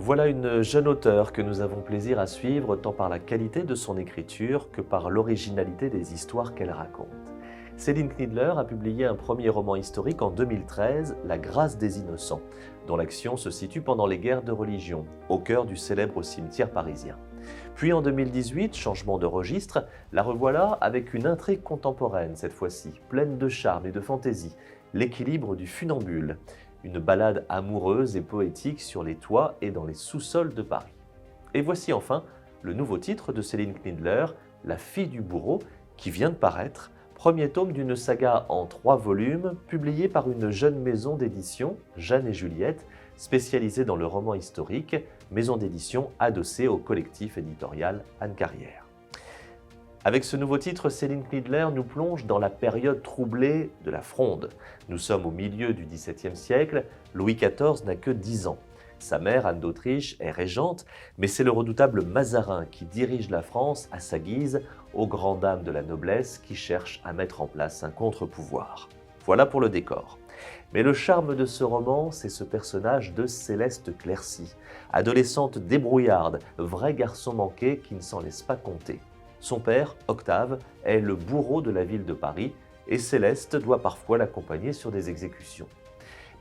Voilà une jeune auteure que nous avons plaisir à suivre tant par la qualité de son écriture que par l'originalité des histoires qu'elle raconte. Céline Knidler a publié un premier roman historique en 2013, La Grâce des Innocents, dont l'action se situe pendant les guerres de religion, au cœur du célèbre cimetière parisien. Puis en 2018, changement de registre, la revoilà avec une intrigue contemporaine cette fois-ci, pleine de charme et de fantaisie, L'équilibre du funambule, une ballade amoureuse et poétique sur les toits et dans les sous-sols de Paris. Et voici enfin le nouveau titre de Céline Knidler, La fille du bourreau, qui vient de paraître, premier tome d'une saga en 3 volumes, publiée par une jeune maison d'édition, Jeanne et Juliette, spécialisée dans le roman historique, maison d'édition adossée au collectif éditorial Anne Carrière. Avec ce nouveau titre, Céline Knidler nous plonge dans la période troublée de la Fronde. Nous sommes au milieu du XVIIe siècle, Louis XIV n'a que 10 ans. Sa mère, Anne d'Autriche, est régente, mais c'est le redoutable Mazarin qui dirige la France à sa guise, aux grandes dames de la noblesse qui cherchent à mettre en place un contre-pouvoir. Voilà pour le décor. Mais le charme de ce roman, c'est ce personnage de Céleste Clercy, adolescente débrouillarde, vrai garçon manqué qui ne s'en laisse pas compter. Son père, Octave, est le bourreau de la ville de Paris et Céleste doit parfois l'accompagner sur des exécutions.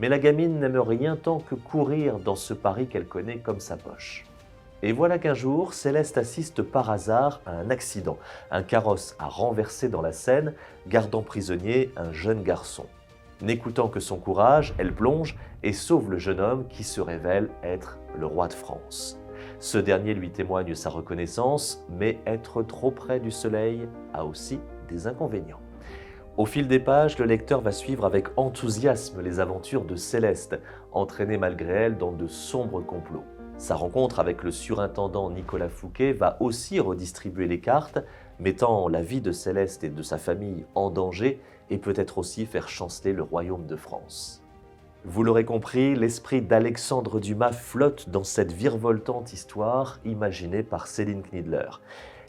Mais la gamine n'aime rien tant que courir dans ce Paris qu'elle connaît comme sa poche. Et voilà qu'un jour, Céleste assiste par hasard à un accident. Un carrosse a renversé dans la Seine, gardant prisonnier un jeune garçon. N'écoutant que son courage, elle plonge et sauve le jeune homme qui se révèle être le roi de France. Ce dernier lui témoigne sa reconnaissance, mais être trop près du soleil a aussi des inconvénients. Au fil des pages, le lecteur va suivre avec enthousiasme les aventures de Céleste, entraînée malgré elle dans de sombres complots. Sa rencontre avec le surintendant Nicolas Fouquet va aussi redistribuer les cartes, mettant la vie de Céleste et de sa famille en danger et peut-être aussi faire chanceler le royaume de France. Vous l'aurez compris, l'esprit d'Alexandre Dumas flotte dans cette virevoltante histoire imaginée par Céline Knidler.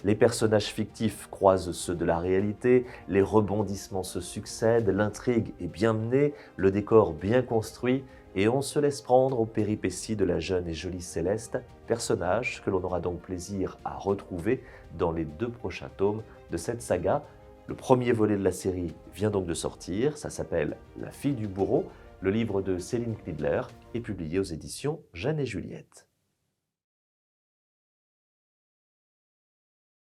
Les personnages fictifs croisent ceux de la réalité, les rebondissements se succèdent, l'intrigue est bien menée, le décor bien construit et on se laisse prendre aux péripéties de la jeune et jolie Céleste, personnage que l'on aura donc plaisir à retrouver dans les 2 prochains tomes de cette saga. Le premier volet de la série vient donc de sortir, ça s'appelle La fille du bourreau. Le livre de Céline Knidler est publié aux éditions Jeanne et Juliette.